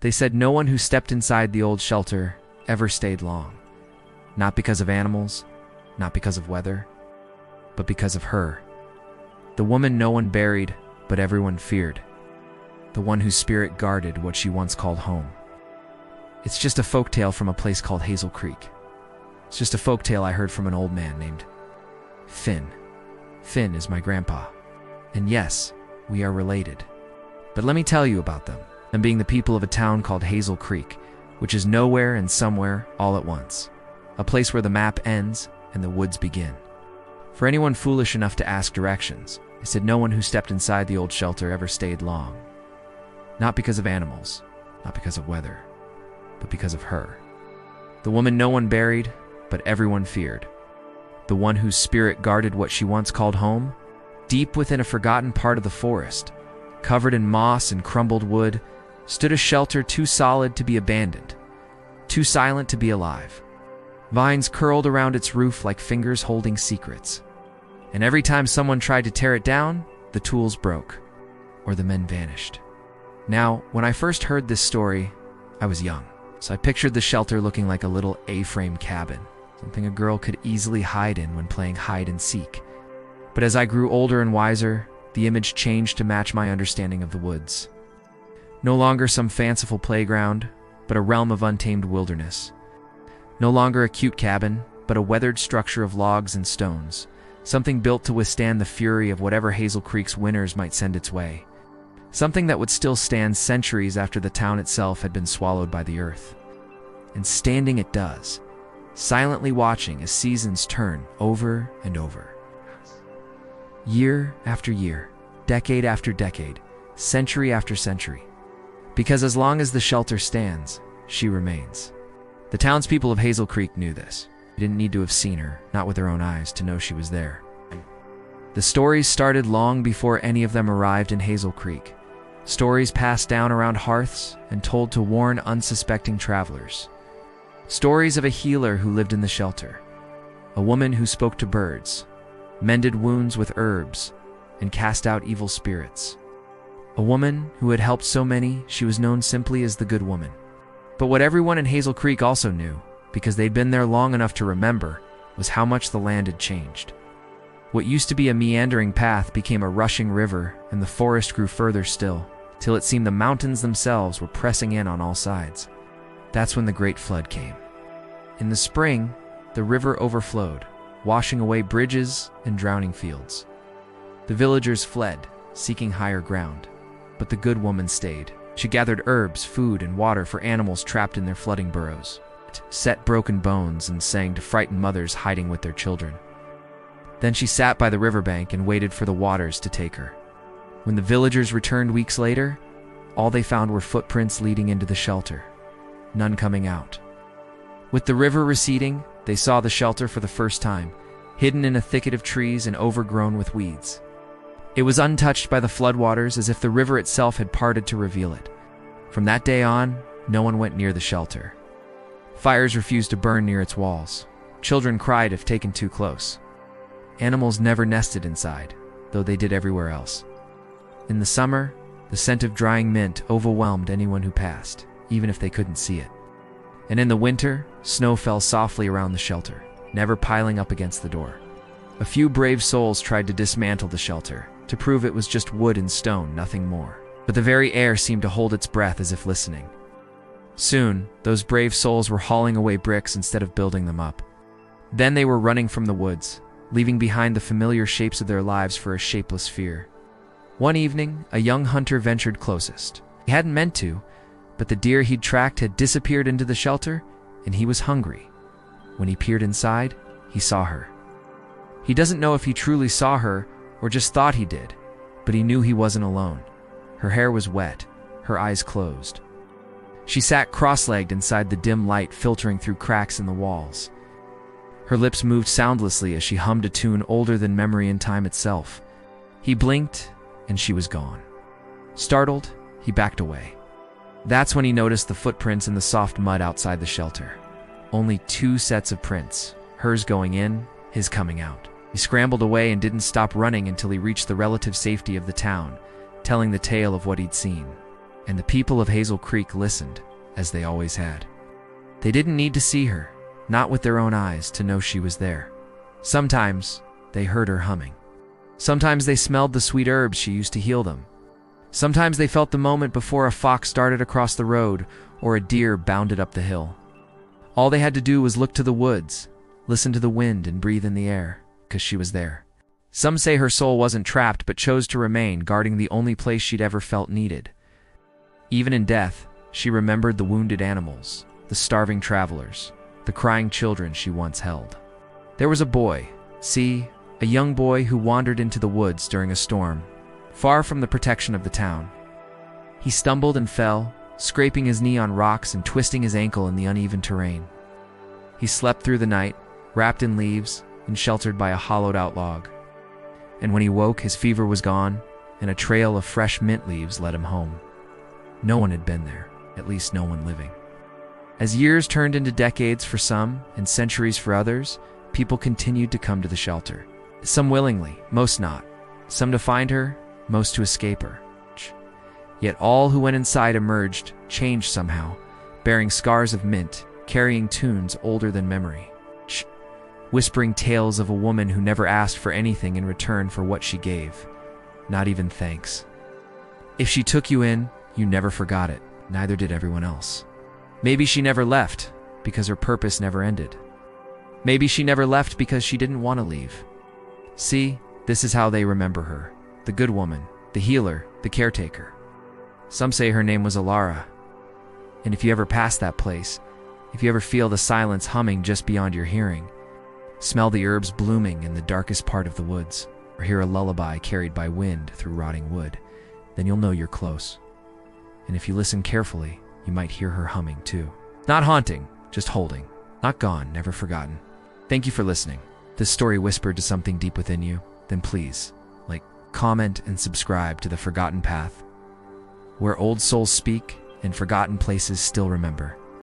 They said no one who stepped inside the old shelter ever stayed long. Not because of animals, not because of weather, but because of her. The woman no one buried, but everyone feared. The one whose spirit guarded what she once called home. It's just a folktale from a place called Hazel Creek. It's just a folktale I heard from an old man named Finn. Finn is my grandpa. And yes, we are related. But let me tell you about them. Them being the people of a town called Hazel Creek, which is nowhere and somewhere all at once. A place where the map ends and the woods begin. For anyone foolish enough to ask directions, I said no one who stepped inside the old shelter ever stayed long. Not because of animals, not because of weather, but because of her. The woman no one buried, but everyone feared. The one whose spirit guarded what she once called home. Deep within a forgotten part of the forest, covered in moss and crumbled wood, stood a shelter too solid to be abandoned, too silent to be alive. Vines curled around its roof like fingers holding secrets. And every time someone tried to tear it down, the tools broke, or the men vanished. Now, when I first heard this story, I was young, so I pictured the shelter looking like a little A-frame cabin, something a girl could easily hide in when playing hide and seek. But as I grew older and wiser, the image changed to match my understanding of the woods. No longer some fanciful playground, but a realm of untamed wilderness. No longer a cute cabin, but a weathered structure of logs and stones, something built to withstand the fury of whatever Hazel Creek's winters might send its way. Something that would still stand centuries after the town itself had been swallowed by the earth. And standing it does, silently watching as seasons turn over and over. Year after year, decade after decade, century after century. Because as long as the shelter stands, she remains. The townspeople of Hazel Creek knew this. They didn't need to have seen her, not with their own eyes, to know she was there. The stories started long before any of them arrived in Hazel Creek. Stories passed down around hearths and told to warn unsuspecting travelers. Stories of a healer who lived in the shelter, a woman who spoke to birds, mended wounds with herbs, and cast out evil spirits. A woman who had helped so many, she was known simply as the Good Woman. But what everyone in Hazel Creek also knew, because they'd been there long enough to remember, was how much the land had changed. What used to be a meandering path became a rushing river, and the forest grew further still, till it seemed the mountains themselves were pressing in on all sides. That's when the Great Flood came. In the spring, the river overflowed, washing away bridges and drowning fields. The villagers fled, seeking higher ground, but the Good Woman stayed. She gathered herbs, food, and water for animals trapped in their flooding burrows, set broken bones, and sang to frightened mothers hiding with their children. Then she sat by the riverbank and waited for the waters to take her. When the villagers returned weeks later, all they found were footprints leading into the shelter, none coming out. With the river receding, they saw the shelter for the first time, hidden in a thicket of trees and overgrown with weeds. It was untouched by the floodwaters, as if the river itself had parted to reveal it. From that day on, no one went near the shelter. Fires refused to burn near its walls. Children cried if taken too close. Animals never nested inside, though they did everywhere else. In the summer, the scent of drying mint overwhelmed anyone who passed, even if they couldn't see it. And in the winter, snow fell softly around the shelter, never piling up against the door. A few brave souls tried to dismantle the shelter, to prove it was just wood and stone, nothing more. But the very air seemed to hold its breath as if listening. Soon, those brave souls were hauling away bricks instead of building them up. Then they were running from the woods, leaving behind the familiar shapes of their lives for a shapeless fear. One evening, a young hunter ventured closest. He hadn't meant to, but the deer he'd tracked had disappeared into the shelter, and he was hungry. When he peered inside, he saw her. He doesn't know if he truly saw her or just thought he did, but he knew he wasn't alone. Her hair was wet, her eyes closed. She sat cross-legged inside the dim light filtering through cracks in the walls. Her lips moved soundlessly as she hummed a tune older than memory and time itself. He blinked, and she was gone. Startled, he backed away. That's when he noticed the footprints in the soft mud outside the shelter. Only 2 sets of prints, hers going in, his coming out. He scrambled away and didn't stop running until he reached the relative safety of the town, telling the tale of what he'd seen. And the people of Hazel Creek listened, as they always had. They didn't need to see her, not with their own eyes, to know she was there. Sometimes they heard her humming. Sometimes they smelled the sweet herbs she used to heal them. Sometimes they felt the moment before a fox darted across the road or a deer bounded up the hill. All they had to do was look to the woods, listen to the wind, and breathe in the air, because she was there. Some say her soul wasn't trapped but chose to remain, guarding the only place she'd ever felt needed. Even in death, she remembered the wounded animals, the starving travelers, the crying children she once held. There was a boy, a young boy who wandered into the woods during a storm, far from the protection of the town. He stumbled and fell, scraping his knee on rocks and twisting his ankle in the uneven terrain. He slept through the night, wrapped in leaves and sheltered by a hollowed-out log. And when he woke, his fever was gone, and a trail of fresh mint leaves led him home. No one had been there, at least no one living. As years turned into decades for some and centuries for others, people continued to come to the shelter. Some willingly, most not. Some to find her, most to escape her. Yet all who went inside emerged, changed somehow, bearing scars of mint, carrying tunes older than memory. Whispering tales of a woman who never asked for anything in return for what she gave, not even thanks. If she took you in, you never forgot it, neither did everyone else. Maybe she never left, because her purpose never ended. Maybe she never left because she didn't want to leave. See, this is how they remember her. The good woman, the healer, the caretaker. Some say her name was Alara. And if you ever pass that place, if you ever feel the silence humming just beyond your hearing, smell the herbs blooming in the darkest part of the woods, or hear a lullaby carried by wind through rotting wood, then you'll know you're close. And if you listen carefully, you might hear her humming too. Not haunting, just holding. Not gone, never forgotten. Thank you for listening. If this story whispered to something deep within you, then please, comment, and subscribe to The Forgotten Path, where old souls speak and forgotten places still remember.